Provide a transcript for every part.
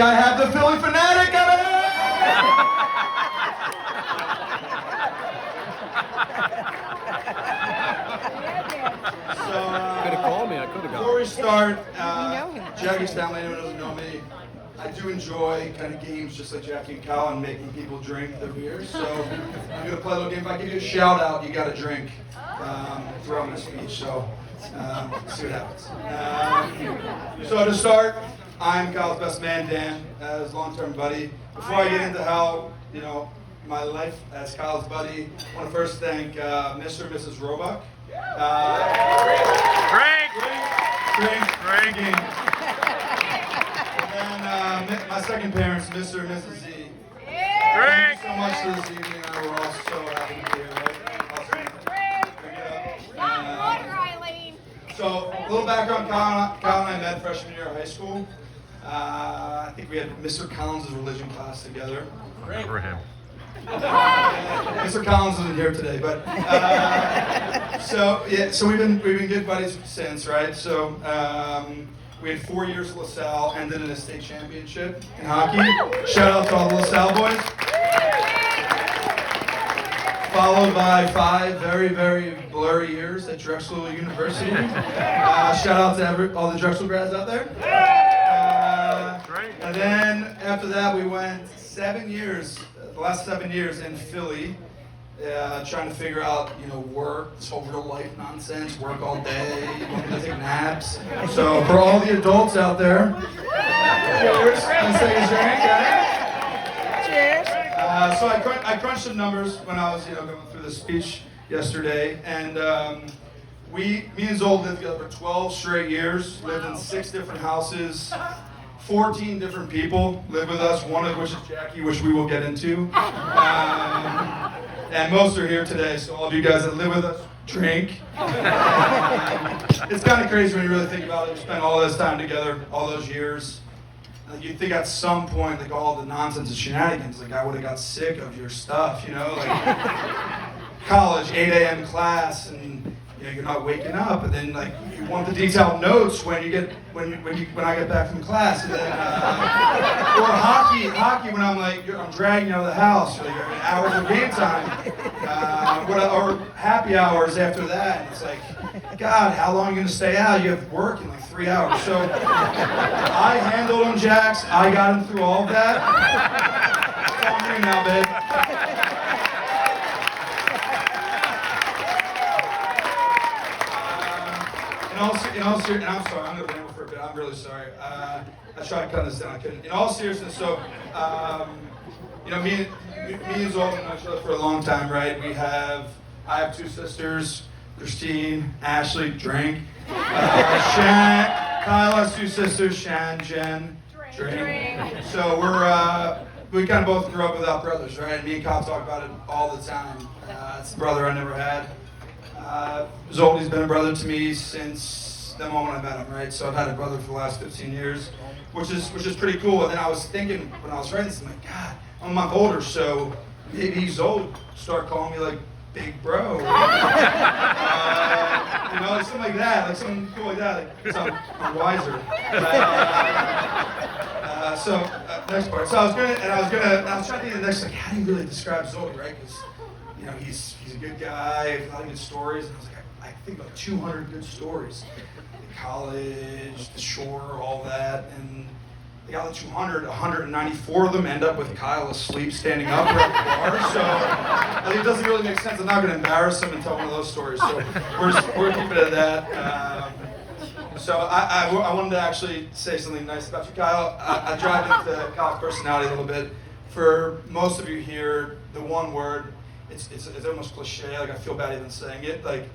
I have the Philly Fanatic of it! Could have called me. I could have Before we start, know him. Jackie Stanley, anyone who doesn't know me, I do enjoy kind of games just like Jackie and Kyle and making people drink their beers. So I'm going to play a little game. If I give you a shout out, you got to drink throughout my speech. So see what happens. So to start, I'm Kyle's best man, Dan, his long-term buddy. Before I get into how, my life as Kyle's buddy, I want to first thank Mr. and Mrs. Roebuck. Drinking. And then my second parents, Mr. and Mrs. Z. Thank you so much for this evening. We're all so happy to be here, right? So, a little background, Kyle and I met freshman year of high school. I think we had Mr. Collins' religion class together. remember him. Mr. Collins isn't here today, but so we've been good buddies since, right? So we had 4 years at LaSalle, ended in a state championship in hockey. Shout out to all the LaSalle boys. Followed by 5 very, very blurry years at Drexel University. Shout out to all the Drexel grads out there. And then after that, we went 7 years. The last 7 years in Philly, trying to figure out, work, this whole real life nonsense, work all day, wanting to take naps. So for all the adults out there, cheers. Let's take a drink, guys. Cheers. So I crunched some numbers when I was, going through the speech yesterday, and me and Zold lived together for 12 straight years, lived in 6 different houses. 14 different people live with us, one of which is Jackie, which we will get into. And most are here today, so all of you guys that live with us, drink. It's kind of crazy when you really think about it. We spent all this time together, all those years. You'd think at some point, like all the nonsense and shenanigans, like I would have got sick of your stuff, like college, 8 a.m. class, and you're not waking up, and then like you want the detailed notes when I get back from class, and then or hockey when I'm dragging you out of the house, or like hours of game time, or happy hours after that. And it's like, God, how long are you gonna stay out? You have work in like 3 hours. So I handled them, Jax. I got him through all of that. It's on you now, babe. And I'm sorry, I'm going to ramble for a bit. I'm really sorry. I tried to cut this down. I couldn't. In all seriousness, so, me and Zold have known each other for a long time, right? I have 2 sisters, Christine, Ashley, drink. Shan, Kyle has 2 sisters, Shan, Jen, drink. So we kind of both grew up without brothers, right? And me and Kyle talk about it all the time. It's the brother I never had. Zoldy's been a brother to me since the moment I met him, right? So I've had a brother for the last 15 years, which is pretty cool. And then I was thinking when I was writing this, I'm like, God, I'm a month older, so maybe Zold start calling me like big bro, something like that, like something cool like that, like I'm wiser. Next part. So I was trying to think of the next, like, how do you really describe Zoldy, right? Because he's a good guy, a lot of good stories, and I was like, I think about 200 good stories. The college, the shore, all that, and they got the 200, 194 of them end up with Kyle asleep, standing up at the bar, so I think it doesn't really make sense. I'm not going to embarrass him and tell one of those stories, so we're keeping it at that. So I wanted to actually say something nice about you, Kyle. I drive into Kyle's personality a little bit. For most of you here, the one word, it's almost cliche, like I feel bad even saying it, like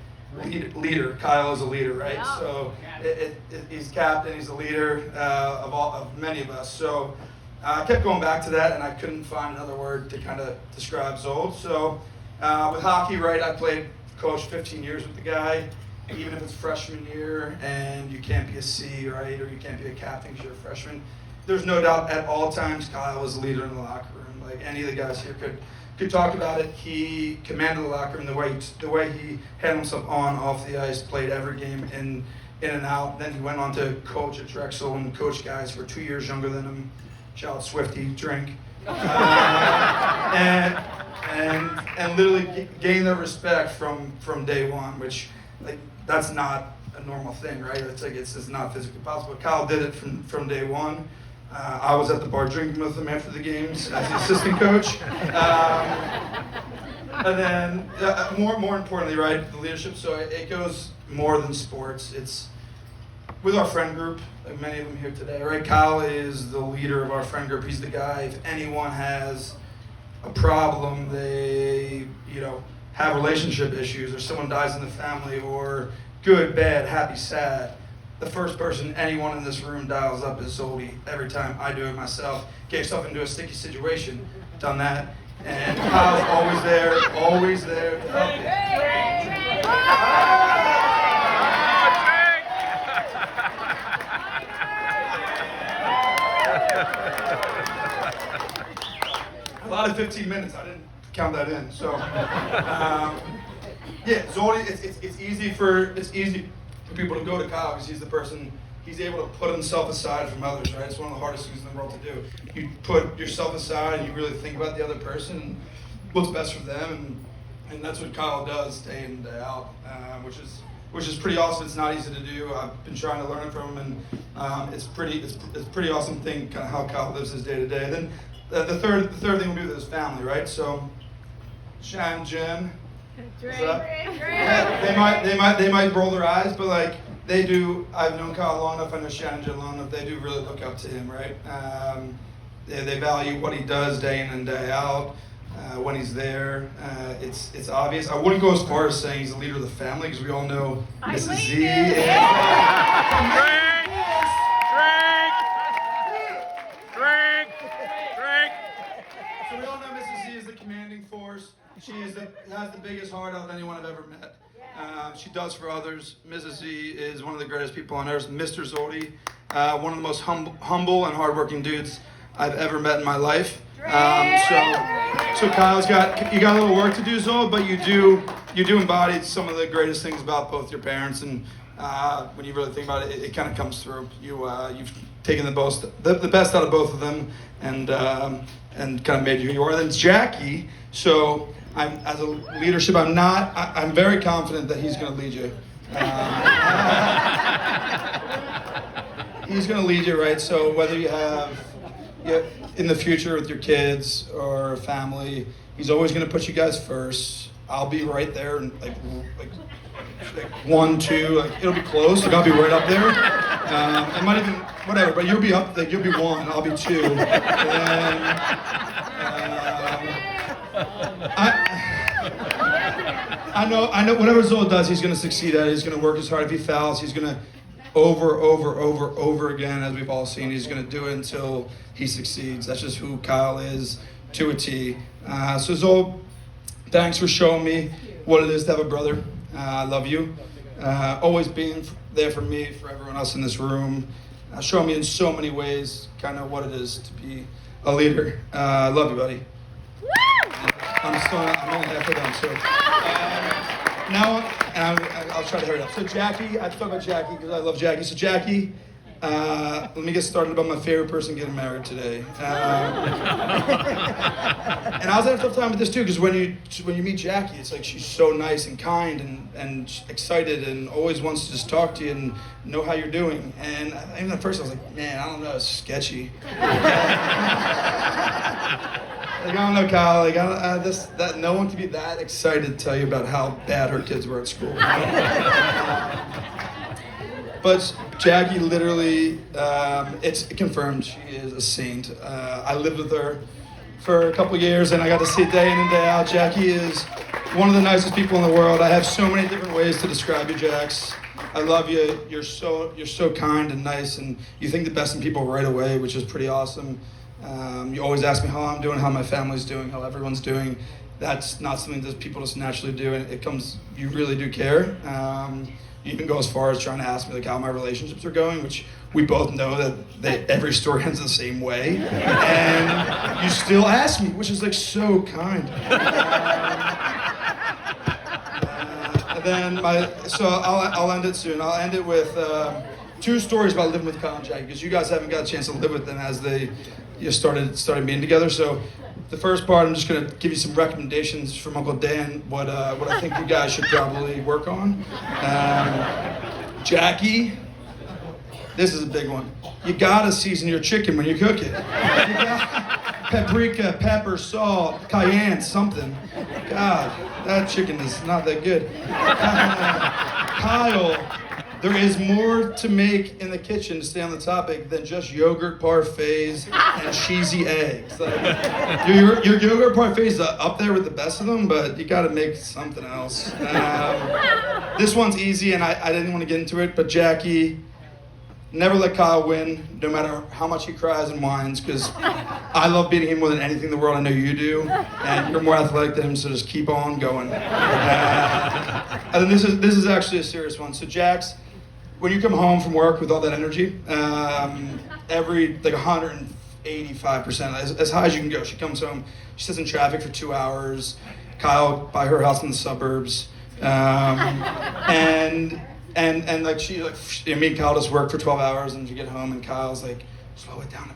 leader. Kyle is a leader, right? Yeah. So he's captain, he's the leader of many of us. So I kept going back to that, and I couldn't find another word to kind of describe Zold. So with hockey, right, I coached 15 years with the guy. Even if it's freshman year and you can't be a C, right, or you can't be a captain because you're a freshman, there's no doubt at all times Kyle was a leader in the locker room. Like any of the guys here could talk about it. He commanded the locker room, the way he had himself on, off the ice, played every game in and out. Then he went on to coach at Drexel and coach guys for 2 years younger than him. shout out Swifty, drink, and literally gain their respect from day one, which like that's not a normal thing, right? It's like it's just not physically possible. Kyle did it from day one. I was at the bar drinking with him after the games as the assistant coach. And then, more importantly, right, the leadership. So it goes more than sports. It's with our friend group, like many of them here today, right? Kyle is the leader of our friend group. He's the guy. If anyone has a problem, they, have relationship issues, or someone dies in the family, or good, bad, happy, sad, the first person anyone in this room dials up is Zoldy. Every time I do it myself. Get yourself into a sticky situation, done that. And Kyle's always there to help you. A lot of 15 minutes, I didn't count that in. So, Zoldy, it's easy for people to go to Kyle because he's the person. He's able to put himself aside from others, right? It's one of the hardest things in the world to do. You put yourself aside and you really think about the other person and what's best for them, and that's what Kyle does day in and day out, which is pretty awesome. It's not easy to do. I've been trying to learn from him, and it's a pretty awesome thing, kind of how Kyle lives his day to day. Then the third thing we do with his family, right? So Shan, Jen, they might roll their eyes, but like. They do. I've known Kyle long enough. I know Shannon Jen long enough. They do really look up to him, right? They value what he does day in and day out. When he's there, it's obvious. I wouldn't go as far as saying he's the leader of the family because we all know Mrs. Z. Drink. So we all know Mrs. Z is the commanding force. She has the biggest heart out of anyone I've ever met. She does for others. Mrs. Z is one of the greatest people on earth. Mr. Zoldy, one of the most humble and hardworking dudes I've ever met in my life. So Kyle's got a little work to do, Zol, but you do embody some of the greatest things about both your parents, and when you really think about it, it kind of comes through. You've taken the best out of both of them, and kind of made you who you are. Then it's Jackie. So. As a leadership, I'm very confident that he's going to lead you. He's going to lead you, right? So whether you have, in the future with your kids or family, he's always going to put you guys first. I'll be right there, and like 1, 2, like it'll be close. Like I'll be right up there. It might even whatever, but you'll be up. Like you'll be 1, I'll be 2, and I know whatever Zol does, he's going to succeed at it. He's going to work as hard. If he fails, he's going to over again, as we've all seen. He's going to do it until he succeeds. That's just who Kyle is to a T. So Zol, thanks for showing me what it is to have a brother. I love you. Always being there for me, for everyone else in this room. Showing me in so many ways kind of what it is to be a leader. I love you, buddy. I'm only halfway done, so now, and I'll try to hurry up. So Jackie, I have to talk about Jackie because I love Jackie. So Jackie, let me get started about my favorite person getting married today. And I was having a tough time with this too because when you meet Jackie, it's like she's so nice and kind and excited and always wants to just talk to you and know how you're doing. And even at first I was like, man, I don't know, it's sketchy. Like, I don't know, Kyle. Like, no one can be that excited to tell you about how bad her kids were at school. But Jackie, literally, it's confirmed she is a saint. I lived with her for a couple years, and I got to see it day in and day out. Jackie is one of the nicest people in the world. I have so many different ways to describe you, Jax. I love you. You're so kind and nice, and you think the best in people right away, which is pretty awesome. You always ask me how I'm doing, how my family's doing, how everyone's doing. That's not something that people just naturally do, and you really do care. You even go as far as trying to ask me like how my relationships are going, which we both know that every story ends the same way, and you still ask me, which is like so kind. And then I'll end it soon. I'll end it with two stories about living with Kyle and Jackie, because you guys haven't got a chance to live with them as they started being together. So the first part, I'm just gonna give you some recommendations from Uncle Dan, what I think you guys should probably work on. Jackie, this is a big one. You gotta season your chicken when you cook it. You got paprika, pepper, salt, cayenne, something. God, that chicken is not that good. Kyle, there is more to make in the kitchen, to stay on the topic, than just yogurt parfaits and cheesy eggs. Like, your yogurt parfaits is up there with the best of them, but you gotta make something else. This one's easy, and I didn't want to get into it, but Jackie, never let Kyle win, no matter how much he cries and whines, because I love beating him more than anything in the world. I know you do, and you're more athletic than him, so just keep on going. And then this is actually a serious one. So Jax, when you come home from work with all that energy, every like 185%, as high as you can go, she comes home, she sits in traffic for 2 hours, Kyle by her house in the suburbs, and like me and Kyle just work for 12 hours, and you get home and Kyle's like, slow it down a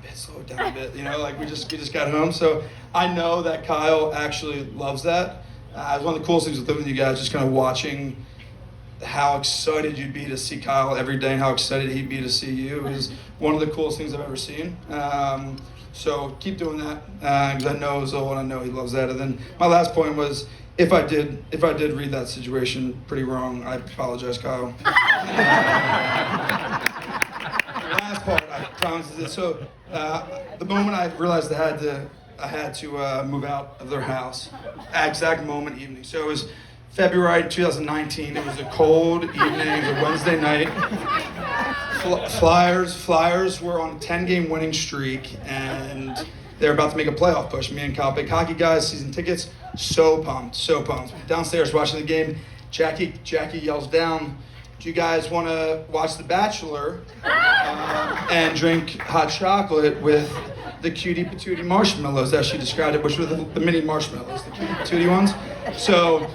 bit, you know, like we just got home. So I know that Kyle actually loves that. It's one of the coolest things with living with you guys, just kind of watching how excited you'd be to see Kyle every day and how excited he'd be to see you is one of the coolest things I've ever seen. So keep doing that, because I know Zoe and I know he loves that. And then my last point was, if I did read that situation pretty wrong, I apologize, Kyle. The last part, I promise, is this. So the moment I realized I had to move out of their house, exact moment, evening. So it was February 2019. It was a cold evening. It was a Wednesday night. Flyers were on a 10-game winning streak, and they were about to make a playoff push. Me and Kyle, big hockey guys, season tickets. So pumped. Downstairs watching the game, Jackie yells down, "Do you guys want to watch The Bachelor and drink hot chocolate with the cutie patootie marshmallows," as she described it, which were the mini marshmallows, the cutie patootie ones. So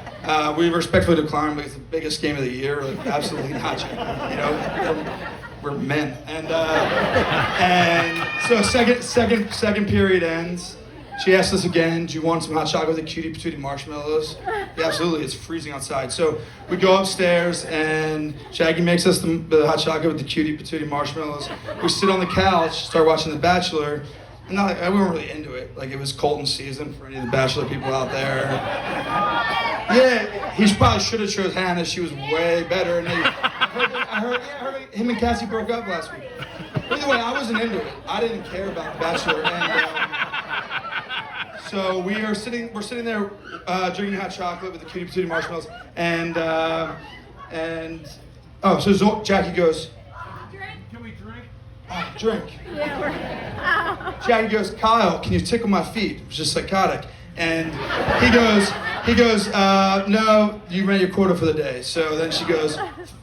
we respectfully declined, because it's the biggest game of the year. Like, absolutely not. You know, we're men. And so second period ends. She asked us again, "Do you want some hot chocolate with the cutie patootie marshmallows?" Yeah, absolutely. It's freezing outside. So we go upstairs, and Jackie makes us the hot chocolate with the cutie patootie marshmallows. We sit on the couch, start watching The Bachelor. And we weren't really into it. Like, it was Colton season for any of the Bachelor people out there. Yeah, he probably should have chose Hannah. She was way better. And I heard him and Cassie broke up last week. Either way, I wasn't into it. I didn't care about The Bachelor. And so we're sitting there drinking hot chocolate with the cutie patootie marshmallows. So Jackie goes, "Can we drink?" Drink. Yeah, Jackie goes, "Kyle, can you tickle my feet?" It was just psychotic. And he goes, "No, you ran your quota for the day." So then she goes,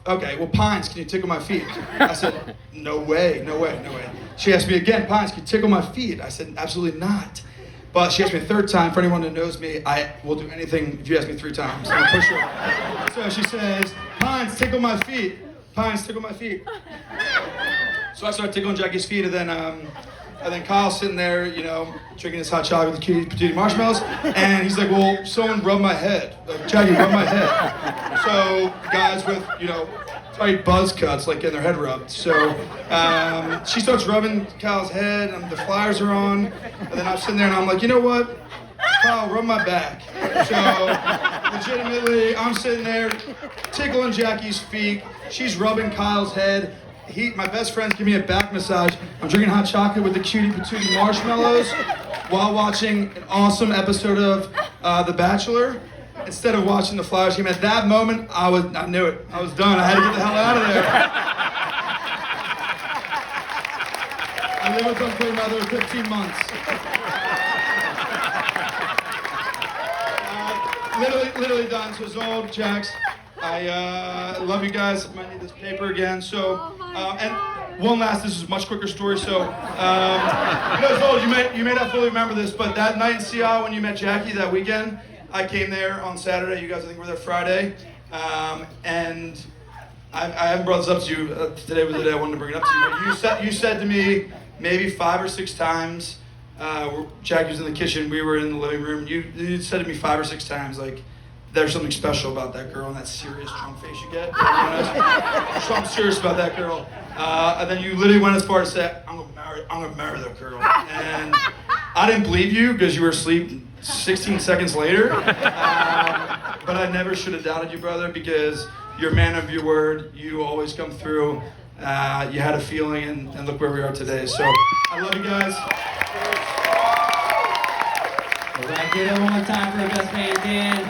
"Okay, well, Pines, can you tickle my feet?" I said, no way. She asked me again, "Pines, can you tickle my feet?" I said, "Absolutely not." But she asked me a third time. For anyone who knows me, I will do anything if you ask me 3 times. I'm gonna push her. So she says, "Pines, tickle my feet. Pines, tickle my feet." So I started tickling Jackie's feet, and then Kyle's sitting there, you know, drinking his hot chocolate with the cutie patootie marshmallows, and he's like, "Well, someone rub my head. Like, Jackie, rub my head." So guys with, you know, tight buzz cuts, like getting their head rubbed. So she starts rubbing Kyle's head, and the Flyers are on, and then I'm sitting there, and I'm like, "You know what? Kyle, rub my back." So legitimately, I'm sitting there tickling Jackie's feet. She's rubbing Kyle's head. My best friend's giving me a back massage. I'm drinking hot chocolate with the cutie patootie marshmallows while watching an awesome episode of The Bachelor instead of watching the Flyers game. At that moment, I knew it. I was done. I had to get the hell out of there. I lived with them for another 15 months. Literally done. So Zoe, Jax, I love you guys. I might need this paper again. So, and one last, this is a much quicker story. So, Zoe, you may not fully remember this, but that night in Seattle when you met Jackie that weekend, I came there on Saturday. You guys, I think, were there Friday. And I haven't brought this up to you. Today was the day I wanted to bring it up to you. But you said to me maybe 5 or 6 times. Jackie was in the kitchen. We were in the living room. You said to me 5 or 6 times, like, there's something special about that girl and that serious drunk face you get. So I'm serious about that girl. And then you literally went as far as to say, I'm gonna marry that girl. And I didn't believe you because you were asleep 16 seconds later. But I never should have doubted you, brother, because you're a man of your word. You always come through. You had a feeling, and look where we are today. So I love you guys. All right, give it one more time for the best man, Dan.